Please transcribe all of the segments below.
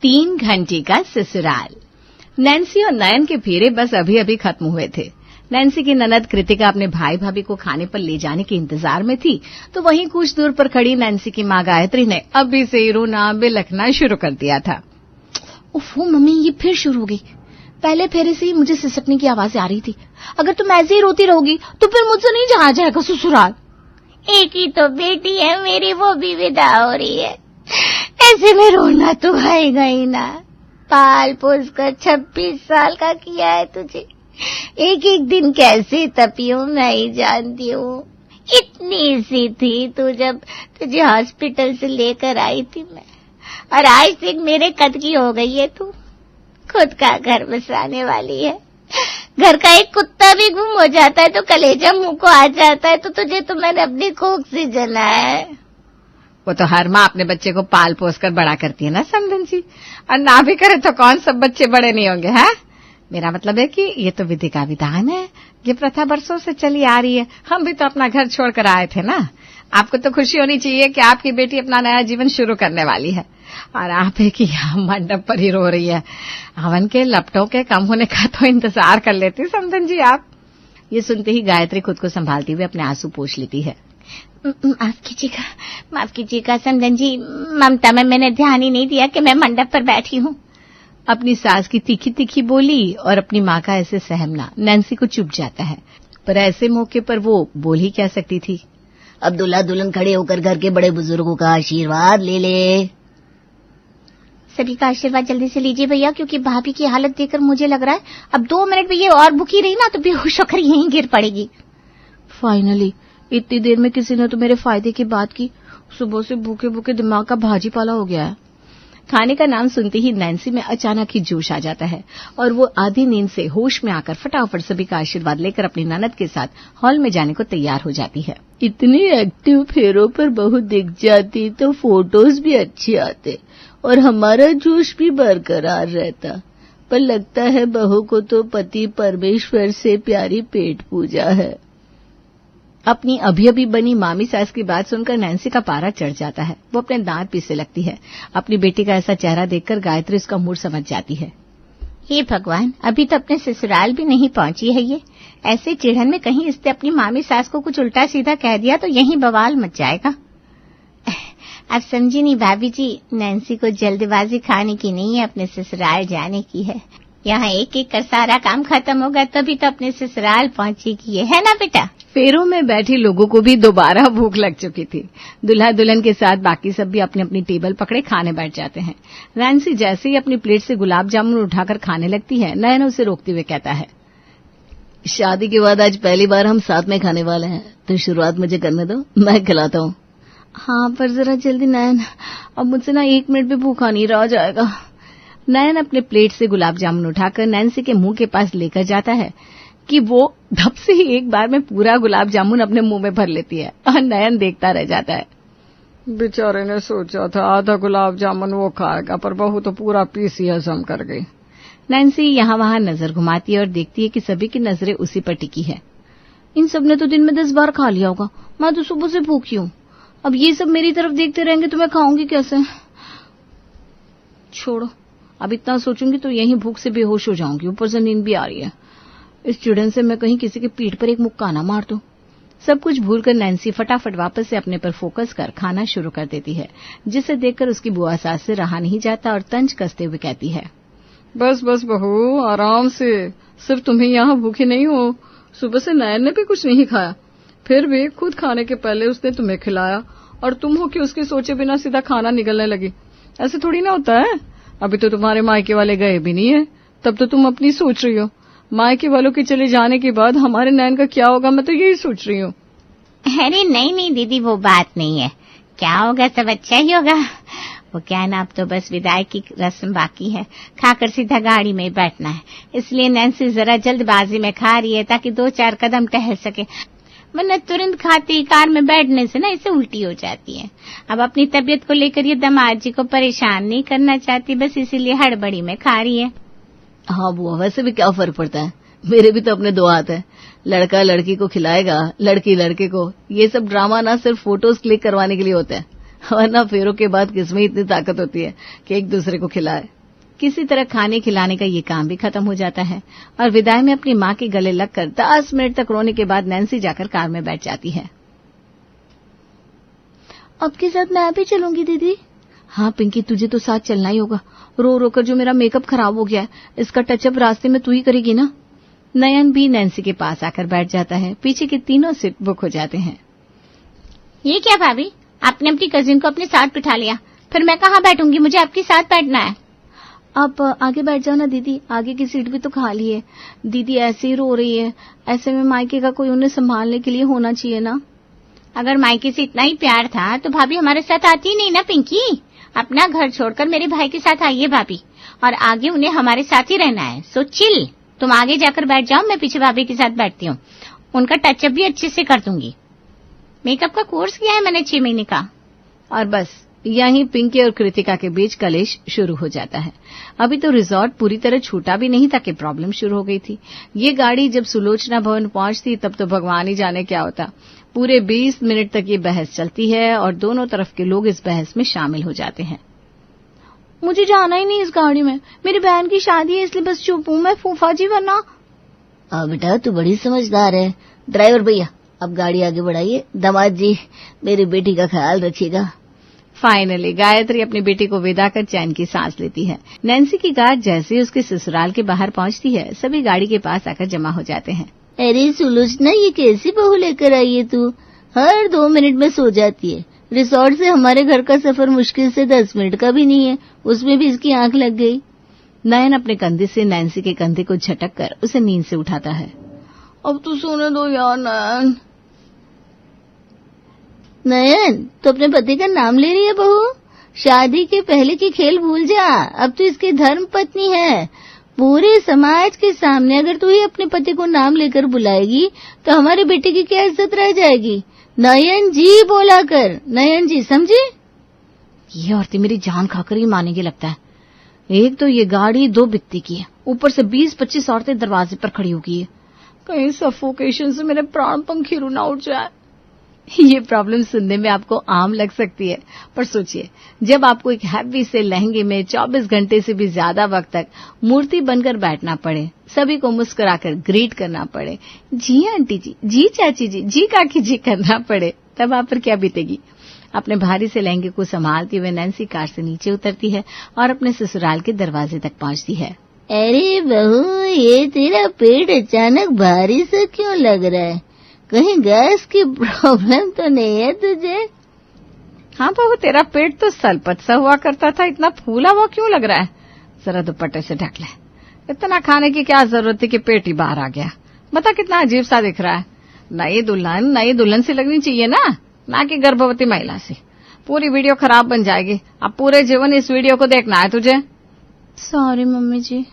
3 घंटे का ससुराल। नैन्सी और नयन के फेरे बस अभी अभी खत्म हुए थे। नैन्सी की ननद कृतिका अपने भाई भाभी को खाने पर ले जाने के इंतजार में थी, तो वहीं कुछ दूर पर खड़ी नैन्सी की माँ गायत्री ने अभी से ही रोना बिलखना शुरू कर दिया था। उफ मम्मी, ये फिर शुरू हो गई। पहले फेरे से ही मुझे सिसकने की आवाजें आ रही थी। अगर तुम ऐसे ही रोती रहोगी तो फिर मुझसे नहीं जाया जाएगा ससुराल। एक ही तो बेटी है मेरी, वो भी विदा हो रही है। ऐसे में रोना तो आएगा ही ना। पाल पोस कर 26 साल का किया है तुझे, एक एक दिन कैसे तपी हूँ मैं ही जानती हूँ। इतनी सी थी तू जब तुझे हॉस्पिटल से लेकर आई थी मैं, और आज तक मेरे कद की हो गई है तू। खुद का घर बसाने वाली है। घर का एक कुत्ता भी गुम हो जाता है तो कलेजा मुंह को आ जाता है, तो तुझे तो मैंने अपनी कोख से जना है। वो तो हर माँ अपने बच्चे को पाल पोस कर बड़ा करती है ना समधन जी, और ना भी करे तो कौन सब बच्चे बड़े नहीं होंगे। है मेरा मतलब है कि ये तो विधि का विधान है, ये प्रथा बरसों से चली आ रही है। हम भी तो अपना घर छोड़कर आए थे ना। आपको तो खुशी होनी चाहिए कि आपकी बेटी अपना नया जीवन शुरू करने वाली है, और आप है कि यहाँ मंडप पर ही रो रही है। हवन के लपटों के कम होने का तो इंतजार कर लेती समधन जी आप। ये सुनते ही गायत्री खुद को संभालती हुए अपने आंसू पोंछ लेती है। माफ कीजिएगा समधन जी, ममता में मैंने ध्यान ही नहीं दिया कि मैं मंडप पर बैठी हूँ। अपनी सास की तीखी तीखी बोली और अपनी माँ का ऐसे सहमना नैन्सी को चुभ जाता है, पर ऐसे मौके पर वो बोल ही क्या सकती थी। अब दूल्हा दुल्हन खड़े होकर घर के बड़े बुजुर्गों का आशीर्वाद ले ले। सभी का आशीर्वाद जल्दी से लीजिए भैया, क्योंकि भाभी की हालत देखकर मुझे लग रहा है अब 2 मिनट में ये और भूखी रही ना तो बेहोश होकर यहीं गिर पड़ेगी। फाइनली इतनी देर में किसी ने तो मेरे फायदे की बात की। सुबह से भूखे भूखे दिमाग का भाजी पाला हो गया है। खाने का नाम सुनते ही नैन्सी में अचानक ही जोश आ जाता है और वो आधी नींद से होश में आकर फटाफट सभी का आशीर्वाद लेकर अपनी ननद के साथ हॉल में जाने को तैयार हो जाती है। इतनी एक्टिव फेरों पर बहू दिख जाती तो फोटोज भी अच्छे आते और हमारा जोश भी बरकरार रहता, पर लगता है बहू को तो पति परमेश्वर से प्यारी पेट पूजा है। अपनी अभी अभी बनी मामी सास की बात सुनकर नैन्सी का पारा चढ़ जाता है। वो अपने दांत पीसने लगती है। अपनी बेटी का ऐसा चेहरा देखकर गायत्री उसका मूड समझ जाती है। हे भगवान, अभी तो अपने ससुराल भी नहीं पहुंची है ये। ऐसे चिढ़न में कहीं इसने अपनी मामी सास को कुछ उल्टा सीधा कह दिया तो यहीं बवाल मच जाएगा। अब समझी नहीं भाभी जी, नैन्सी को जल्दबाजी खाने की नहीं है, अपने ससुराल जाने की है। यहाँ एक एक कर सारा काम खत्म होगा तभी तो अपने ससुराल पहुंचेगी, है ना बेटा। फेरों में बैठे लोगों को भी दोबारा भूख लग चुकी थी। दुल्हा दुल्हन के साथ बाकी सब भी अपनी अपनी टेबल पकड़े खाने बैठ जाते हैं। नैन्सी जैसे ही अपनी प्लेट से गुलाब जामुन उठाकर खाने लगती है, नयन उसे रोकते हुए कहता है, शादी के बाद आज पहली बार हम साथ में खाने वाले हैं, तो शुरुआत मुझे करने दो, मैं खिलाता हूँ। हाँ पर जरा जल्दी नयन, अब मुझसे ना 1 मिनट भी भूखा नहीं रहा जाएगा। नयन अपने प्लेट से गुलाब जामुन उठाकर नैन्सी के मुंह के पास लेकर जाता है कि वो धप से ही एक बार में पूरा गुलाब जामुन अपने मुंह में भर लेती है और नयन देखता रह जाता है। बेचारे ने सोचा था आधा गुलाब जामुन वो खाएगा, पर बहू तो पूरा पीस ही हजम कर गई। नैन्सी यहाँ वहाँ नजर घुमाती है और देखती है कि सभी की नजरें उसी पर टिकी है। इन सब ने तो दिन में 10 बार खा लिया होगा, मैं तो सुबह से भूखी हूँ। अब ये सब मेरी तरफ देखते रहेंगे तो मैं खाऊंगी कैसे। छोड़ो, अब इतना सोचूंगी तो यहीं भूख से बेहोश हो जाऊंगी, ऊपर से नींद भी आ रही है। इस चिड़न से मैं कहीं किसी के पीठ पर एक मुक्का ना मार दूं। सब कुछ भूलकर नैन्सी फटाफट वापस से अपने पर फोकस कर खाना शुरू कर देती है, जिसे देखकर उसकी बुआ सास से रहा नहीं जाता और तंज कसते हुए कहती है, बस बस बहू आराम से, सिर्फ तुम्हें यहाँ भूखी नहीं हो। सुबह से नयन ने भी कुछ नहीं खाया, फिर भी खुद खाने के पहले उसने तुम्हें खिलाया और तुम हो कि उसके सोचे बिना सीधा खाना निगलने लगी। ऐसे थोड़ी ना होता है। अभी तो तुम्हारे मायके वाले गए भी नहीं है, तब तो तुम अपनी सोच रही हो। मायके वालों के चले जाने के बाद हमारे नैन का क्या होगा, मैं तो यही सोच रही हूँ। अरे नहीं दीदी, वो बात नहीं है। क्या होगा, सब अच्छा ही होगा। वो क्या ना, अब तो बस विदाई की रस्म बाकी है, खाकर सीधा गाड़ी में बैठना है। इसलिए नैन्सी जरा जल्दबाजी में खा रही है ताकि 2-4 कदम टहल सके, वरना तुरंत खाती कार में बैठने से ना इसे उल्टी हो जाती है। अब अपनी तबीयत को लेकर ये दामाद जी को परेशान नहीं करना चाहती, बस इसीलिए हड़बड़ी में खा रही है। हाँ बुआ, वैसे भी क्या फर्क पड़ता है, मेरे भी तो अपने 2 हाथ है। लड़का लड़की को खिलाएगा, लड़की लड़के को। ये सब ड्रामा ना सिर्फ फोटोज क्लिक करवाने के लिए होता है, वरना फेरों के बाद किसमें इतनी ताकत होती है कि एक दूसरे को खिलाए। किसी तरह खाने खिलाने का ये काम भी खत्म हो जाता है और विदाई में अपनी माँ के गले लगकर 10 मिनट तक रोने के बाद नैन्सी जाकर कार में बैठ जाती है। आपके साथ मैं भी चलूंगी दीदी। हाँ पिंकी, तुझे तो साथ चलना ही होगा। रो रो कर जो मेरा मेकअप खराब हो गया है, इसका टचअप रास्ते में तू ही करेगी ना। नयन भी नैन्सी के पास आकर बैठ जाता है। पीछे की तीनों सीट बुक हो जाते हैं। ये क्या भाभी, आपने अपनी कजिन को अपने साथ बिठा लिया, फिर मैं कहाँ बैठूंगी? मुझे आपके साथ बैठना है। आप आगे बैठ जाओ ना दीदी, आगे की सीट भी तो खाली है। दीदी ऐसे ही रो रही है, ऐसे में मायके का कोई उन्हें संभालने के लिए होना चाहिए ना। अगर मायके से इतना ही प्यार था तो भाभी हमारे साथ आती नहीं ना पिंकी। अपना घर छोड़कर मेरे भाई के साथ आइए भाभी, और आगे उन्हें हमारे साथ ही रहना है। सो चिल, तुम आगे जाकर बैठ जाओ, मैं पीछे भाभी के साथ बैठती हूँ। उनका टचअप भी अच्छे से कर दूंगी। मेकअप का कोर्स किया है मैंने 6 महीने का। और बस यहीं पिंकी और कृतिका के बीच कलेश शुरू हो जाता है। अभी तो रिजॉर्ट पूरी तरह छूटा भी नहीं था कि प्रॉब्लम शुरू हो गई थी। ये गाड़ी जब सुलोचना भवन पहुंचती तब तो भगवान ही जाने क्या होता। पूरे 20 मिनट तक ये बहस चलती है और दोनों तरफ के लोग इस बहस में शामिल हो जाते हैं। मुझे जाना ही नहीं इस गाड़ी में, मेरी बहन की शादी है इसलिए बस चुप हूं मैं फूफा जी, वरना। बेटा तू बड़ी समझदार है। ड्राइवर भैया अब गाड़ी आगे बढ़ाइए। दामाद जी मेरी बेटी का ख्याल रखिएगा। फाइनली गायत्री अपनी बेटी को विदा कर चैन की सांस लेती है। नैन्सी की कार जैसे ही उसके ससुराल के बाहर पहुंचती है, सभी गाड़ी के पास आकर जमा हो जाते हैं। अरे सुलोचना, ये कैसी बहू लेकर आई है तू? हर 2 मिनट में सो जाती है। रिसोर्ट से हमारे घर का सफर मुश्किल से 10 मिनट का भी नहीं है, उसमें भी इसकी आंख लग गई। नयन अपने कंधे से नैन्सी के कंधे को झटक कर उसे नींद से उठाता है। अब तो सोने दो यार नयन। नयन तो अपने पति का नाम ले रही है बहू। शादी के पहले की खेल भूल जा, अब तो इसकी धर्म पत्नी है। पूरे समाज के सामने अगर तू ही अपने पति को नाम लेकर बुलाएगी तो हमारे बेटे की क्या इज्जत रह जाएगी। नयन जी बोला कर, नयन जी, समझी? ये औरतें मेरी जान खाकर ही मानेंगे लगता है। एक तो ये गाड़ी 2 बित्ती की है, ऊपर से 20-25 औरतें दरवाजे पर खड़ी हो गई है। कहीं सफोकेशन से मेरे प्राण पंखीरू ना उठ जाए। ये प्रॉब्लम सुनने में आपको आम लग सकती है, पर सोचिए जब आपको एक हैवी से लहंगे में 24 घंटे से भी ज्यादा वक्त तक मूर्ति बनकर बैठना पड़े, सभी को मुस्कुराकर ग्रीट करना पड़े, जी आंटी जी, जी चाची जी, जी काकी जी करना पड़े, तब आप पर क्या बीतेगी। अपने भारी से लहंगे को संभालती हुए नैन्सी कार से नीचे उतरती है और अपने ससुराल के दरवाजे तक पहुंचती है। अरे बहू, ये तेरा पेट अचानक भारी सा क्यों लग रहा है? कहीं गैस की प्रॉब्लम तो नहीं है तुझे? हाँ बहू, तेरा पेट तो सलपत सा हुआ करता था, इतना फूला हुआ क्यों लग रहा है? जरा दुपट्टे से ढक ले। इतना खाने की क्या जरूरत थी कि पेट ही बाहर आ गया। बता कितना अजीब सा दिख रहा है। नई दुल्हन से लगनी चाहिए ना कि गर्भवती महिला से। पूरी वीडियो खराब बन जाएगी। अब पूरे जीवन इस वीडियो को देखना है तुझे। सॉरी मम्मी जी।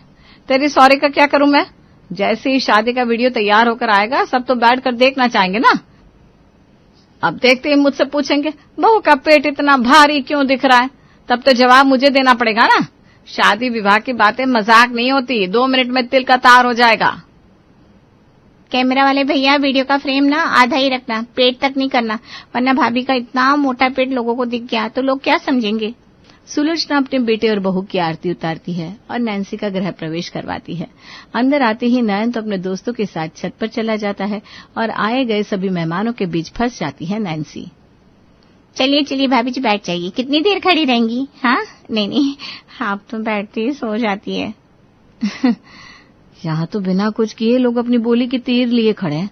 तेरी सॉरी का क्या करूं मैं? जैसे ही शादी का वीडियो तैयार होकर आएगा सब तो बैठ कर देखना चाहेंगे ना। अब देखते ही मुझसे पूछेंगे बहू का पेट इतना भारी क्यों दिख रहा है, तब तो जवाब मुझे देना पड़ेगा ना। शादी विवाह की बातें मजाक नहीं होती, 2 मिनट में तिल का तार हो जाएगा। कैमरा वाले भैया वीडियो का फ्रेम ना आधा ही रखना, पेट तक नहीं करना, वरना भाभी का इतना मोटा पेट लोगों को दिख गया तो लोग क्या समझेंगे। सुलोचना अपने बेटे और बहू की आरती उतारती है और नैन्सी का गृह प्रवेश करवाती है। अंदर आते ही नयन तो अपने दोस्तों के साथ छत पर चला जाता है और आए गए सभी मेहमानों के बीच फंस जाती है नैन्सी। चलिए चलिए भाभी जी बैठ जाइए, कितनी देर खड़ी रहेंगी? हाँ नहीं आप तो बैठती ही सो जाती है। यहाँ तो बिना कुछ किए लोग अपनी बोली की तीर लिए खड़े हैं।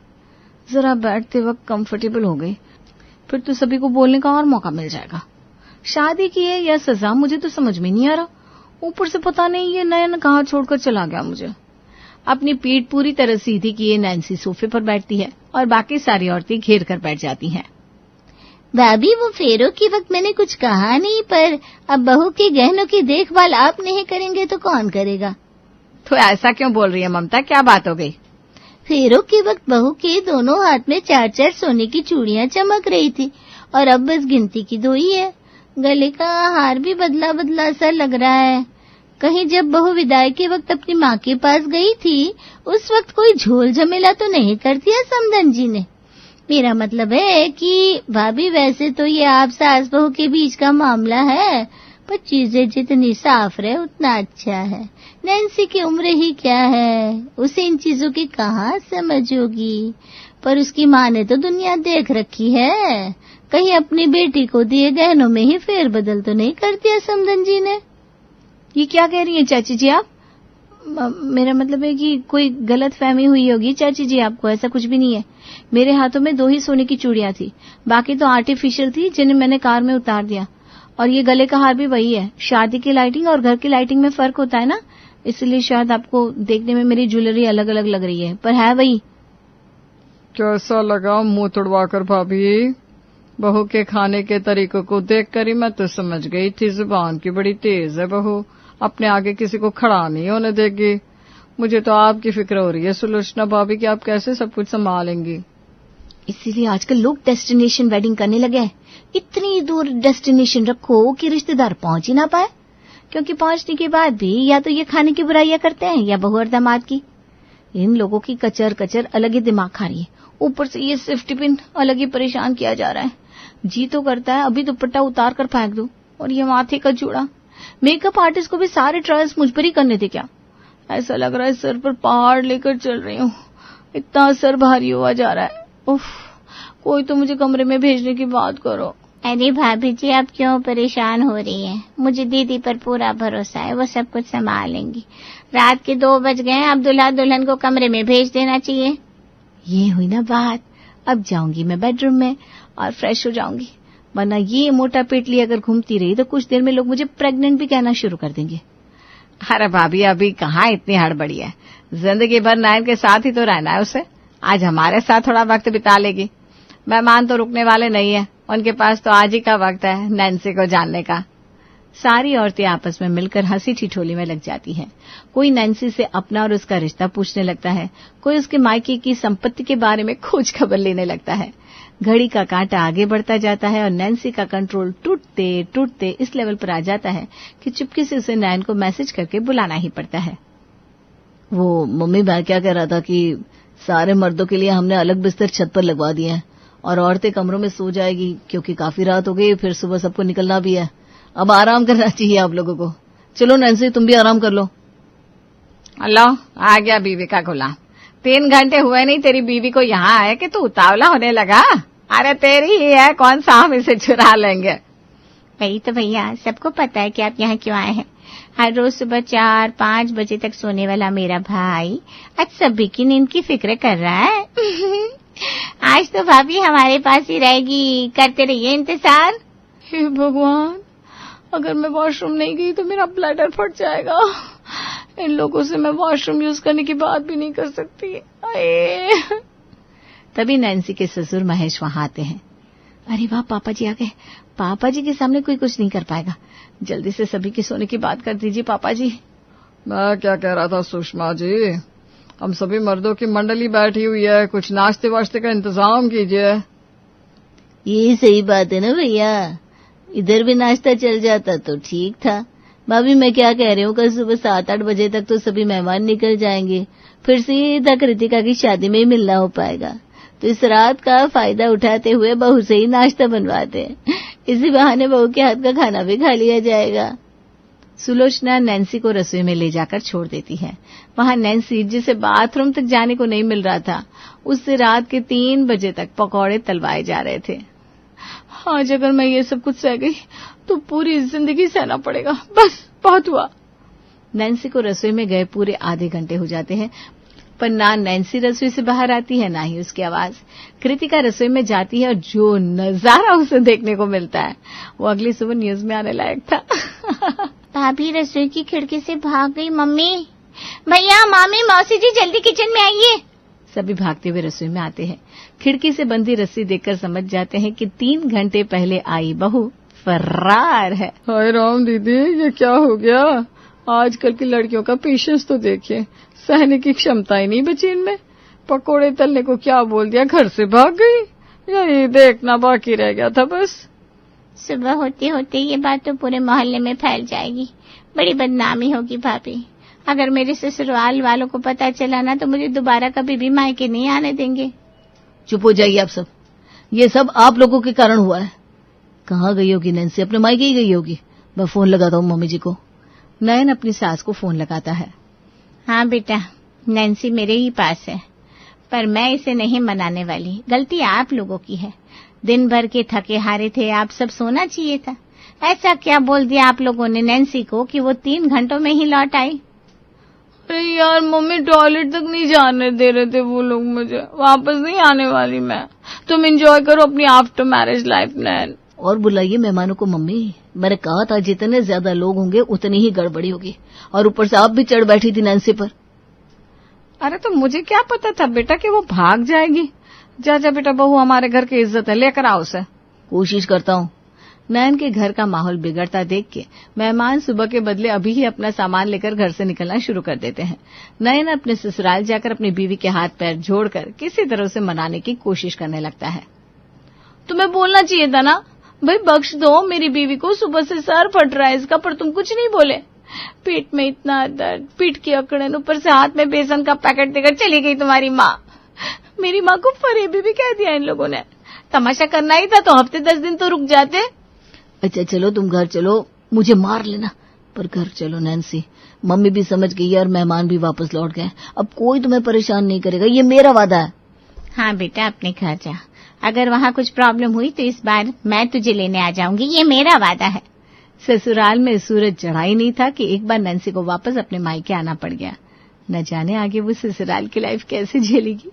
जरा बैठते वक्त कंफर्टेबल हो गई, फिर तो सभी को बोलने का और मौका मिल जाएगा। शादी की है या सजा, मुझे तो समझ में नहीं आ रहा। ऊपर से पता नहीं ये नयन कहाँ छोड़कर चला गया मुझे। अपनी पीठ पूरी तरह सीधी किए नैन्सी सोफे पर बैठती है और बाकी सारी औरतें घेर कर बैठ जाती हैं। भाभी वो फेरों के वक्त मैंने कुछ कहा नहीं, पर अब बहू के गहनों की देखभाल आप नहीं करेंगे तो कौन करेगा? तो ऐसा क्यों बोल रही है ममता, क्या बात हो गई? फेरों के वक्त बहू के दोनों हाथ में 4-4 सोने की चूड़ियां चमक रही थी और अब बस गिनती की 2 ही है। गले का हार भी बदला बदला सा लग रहा है। कहीं जब बहू विदाई के वक्त अपनी माँ के पास गई थी उस वक्त कोई झोल झमेला तो नहीं कर दिया समधन जी ने? मेरा मतलब है कि भाभी वैसे तो ये आप सास बहू के बीच का मामला है, पर चीजें जितनी साफ रहे उतना अच्छा है। नैन्सी की उम्र ही क्या है, उसे इन चीजों की कहाँ समझ होगी। पर उसकी माँ ने तो दुनिया देख रखी है, कहीं अपनी बेटी को दिए गहनों में ही फेरबदल तो नहीं कर दिया समधन जी ने। ये क्या कह रही हैं चाची जी आप? मेरा मतलब है कि कोई गलत फहमी हुई होगी चाची जी आपको, ऐसा कुछ भी नहीं है। मेरे हाथों में 2 ही सोने की चूड़ियां थी, बाकी तो आर्टिफिशियल थी जिन्हें मैंने कार में उतार दिया। और ये गले का हार भी वही है। शादी की लाइटिंग और घर की लाइटिंग में फर्क होता है ना, इसलिए शायद आपको देखने में मेरी ज्वेलरी अलग अलग लग रही है, पर है वही। कैसा लगा मुंह तुड़वा कर भाभी? बहू के खाने के तरीकों को देखकर ही मैं तो समझ गई थी जुबान की बड़ी तेज है बहू, अपने आगे किसी को खड़ा नहीं होने देगी। मुझे तो आपकी फिक्र हो रही है सुलोचना भाभी कि आप कैसे सब कुछ संभालेंगी। इसीलिए आजकल लोग डेस्टिनेशन वेडिंग करने लगे हैं। इतनी दूर डेस्टिनेशन रखो कि रिश्तेदार पहुंच ही ना पाए, क्योंकि पहुंचने के बाद भी या तो ये खाने की बुराइयां करते हैं या बहू और दामाद की। इन लोगों की कचर कचर अलग ही दिमाग खा रही है, ऊपर से ये सेफ्टी पिन अलग ही परेशान किया जा रहा है। जी तो करता है अभी दुपट्टा उतार कर फेंक दूं, और ये माथे का जूड़ा। मेकअप आर्टिस्ट को भी सारे ट्रायल्स मुझ पर ही करने थे क्या? ऐसा लग रहा है सर पर पहाड़ लेकर चल रही हूँ, इतना सर भारी हुआ जा रहा है। उफ, कोई तो मुझे कमरे में भेजने की बात करो। अरे भाभी जी आप क्यों परेशान हो रही हैं? मुझे दीदी पर पूरा भरोसा है, वो सब कुछ संभाल लेंगी। रात के 2 बज गए, अब दूल्हा दुल्हन को कमरे में भेज देना चाहिए। ये हुई ना बात। अब जाऊंगी मैं बेडरूम में और फ्रेश हो जाऊंगी, वरना ये मोटा पेटली अगर घूमती रही तो कुछ देर में लोग मुझे प्रेग्नेंट भी कहना शुरू कर देंगे। अरे भाभी अभी कहाँ इतनी हड़बड़ी है, जिंदगी भर नयन के साथ ही तो रहना है उसे। आज हमारे साथ थोड़ा वक्त बिता लेगी। मेहमान तो रुकने वाले नहीं है, उनके पास तो आज ही का वक्त है नैन्सी को जानने का। सारी औरतें आपस में मिलकर हंसी ठिठोली में लग जाती हैं। कोई नैन्सी से अपना और उसका रिश्ता पूछने लगता है, कोई उसके मायके की संपत्ति के बारे में खोज खबर लेने लगता है। घड़ी का कांटा आगे बढ़ता जाता है और नैन्सी का कंट्रोल टूटते टूटते इस लेवल पर आ जाता है कि चुपके से उसे नैन को मैसेज करके बुलाना ही पड़ता है। वो मम्मी मैं क्या कह रहा था कि सारे मर्दों के लिए हमने अलग बिस्तर छत पर लगवा दिए हैं और औरतें कमरों में सो जाएगी, क्योंकि काफी रात हो गई, फिर सुबह सबको निकलना भी है। अब आराम करना चाहिए आप लोगों को। चलो नैन्सी तुम भी आराम कर लो। अल्लाह आ गया बीवी का गुलाम। 3 घंटे हुए नहीं तेरी बीवी को यहाँ आए कि तू उतावला होने लगा। अरे तेरी ही है, कौन सा हम इसे चुरा लेंगे। वही तो भैया, सबको पता है कि आप यहाँ क्यों आए हैं। हर रोज सुबह 4-5 बजे तक सोने वाला मेरा भाई आज सभी की नींद की फिक्र कर रहा है। आज तो भाभी हमारे पास ही रहेगी, करते रहिए इंतजार। हे भगवान, अगर मैं वॉशरूम नहीं गई तो मेरा ब्लैडर फट जाएगा। इन लोगों से मैं वॉशरूम यूज करने की बात भी नहीं कर सकती। तभी नैन्सी के ससुर महेश वहां आते हैं। अरे वाह, पापा जी आ गए। पापा जी के सामने कोई कुछ नहीं कर पाएगा। जल्दी से सभी के सोने की बात कर दीजिए पापा जी। मैं क्या कह रहा था सुषमा जी, हम सभी मर्दों की मंडली बैठी हुई है, कुछ नाश्ते वाश्ते का इंतजाम कीजिए। ये सही बात है ना भैया, इधर भी नाश्ता चल जाता तो ठीक था। भाभी मैं क्या कह रही हूँ, कल सुबह 7-8 बजे तक तो सभी मेहमान निकल जाएंगे, फिर सीधा कृतिका की शादी में ही मिलना हो पाएगा। तो इस रात का फायदा उठाते हुए बहू से ही नाश्ता बनवाते हैं, इसी बहाने बहू के हाथ का खाना भी खा लिया जाएगा। सुलोचना नैन्सी को रसोई में ले जाकर छोड़ देती है। वहां नैन्सी, जिसे बाथरूम तक जाने को नहीं मिल रहा था, उससे रात के 3 बजे तक पकौड़े तलवाए जा रहे थे। आज अगर मैं ये सब कुछ सह गई तो पूरी जिंदगी सहना पड़ेगा। बस बहुत हुआ। नैन्सी को रसोई में गए पूरे आधे घंटे हो जाते हैं, पर ना नैन्सी रसोई से बाहर आती है, ना ही उसकी आवाज। कृतिका रसोई में जाती है और जो नजारा उसे देखने को मिलता है वो अगली सुबह न्यूज में आने लायक था। भाभी रसोई की खिड़की से भाग गई। मम्मी, भैया, मामी, मौसी जी जल्दी किचन में आइए। सभी भागते हुए रसोई में आते हैं। खिड़की से बंधी रस्सी देखकर समझ जाते हैं कि 3 घंटे पहले आई बहू फरार है। हाय राम दीदी, ये क्या हो गया? आजकल की लड़कियों का पेशेंस तो देखिए, सहने की क्षमता ही नहीं बची इनमें। पकोड़े तलने को क्या बोल दिया, घर से भाग गई। यही देखना बाकी रह गया था बस। सुबह होते होते ये बात तो पूरे मोहल्ले में फैल जाएगी, बड़ी बदनामी होगी भाभी। अगर मेरे ससुराल वालों को पता चला ना तो मुझे दोबारा कभी भी मायके नहीं आने देंगे। चुप हो जाइए आप सब, ये सब आप लोगों के कारण हुआ है। कहाँ गई होगी नैन्सी? अपने मायके ही गई होगी। मैं फोन लगाता हूँ मम्मी जी को। नयन अपनी सास को फोन लगाता है। हाँ बेटा, नैन्सी मेरे ही पास है, पर मैं इसे नहीं मनाने वाली। गलती आप लोगों की है। दिन भर के थके हारे थे आप, सब सोना चाहिए था। ऐसा क्या बोल दिया आप लोगों ने नैन्सी को कि वो 3 घंटों में ही लौट आई? अरे यार मम्मी, टॉयलेट तक नहीं जाने दे रहे थे वो लोग मुझे। वापस नहीं आने वाली मैं। तुम एंजॉय करो अपनी आफ्टर मैरिज लाइफ नैन। और बुलाइए मेहमानों को मम्मी। मैंने कहा था जितने ज्यादा लोग होंगे उतनी ही गड़बड़ी होगी। और ऊपर से आप भी चढ़ बैठी थी नैन्सी पर। अरे तो मुझे क्या पता था बेटा कि वो भाग जाएगी। जा जा बेटा, बहू हमारे घर की इज्जत है, लेकर आओ उसे। कोशिश करता हूँ। नयन के घर का माहौल बिगड़ता देख के मेहमान सुबह के बदले अभी ही अपना सामान लेकर घर से निकलना शुरू कर देते हैं। नयन अपने ससुराल जाकर अपनी बीवी के हाथ पैर जोड़कर किसी तरह उसे मनाने की कोशिश करने लगता है। तुम्हें बोलना चाहिए था ना, भाई बख्श दो मेरी बीवी को, सुबह से सर फट रहा है इसका, पर तुम कुछ नहीं बोले। पीठ में इतना दर्द, पीठ की अकड़न, ऊपर से हाथ में बेसन का पैकेट देकर चली गई तुम्हारी माँ। मेरी माँ को फरेबी भी कह दिया इन लोगों ने। तमाशा करना ही था तो हफ्ते 10 दिन तो रुक जाते। अच्छा चलो तुम घर चलो, मुझे मार लेना, पर घर चलो नैन्सी। मम्मी भी समझ गई और मेहमान भी वापस लौट गए। अब कोई तुम्हें परेशान नहीं करेगा, ये मेरा वादा है। हाँ बेटा, अपने घर जा। अगर वहाँ कुछ प्रॉब्लम हुई तो इस बार मैं तुझे लेने आ जाऊंगी, ये मेरा वादा है। ससुराल में सूरज चढ़ा ही नहीं था कि एक बार नैन्सी को वापस अपने मायके आना पड़ गया। न जाने आगे वो ससुराल की लाइफ कैसे झेलेगी।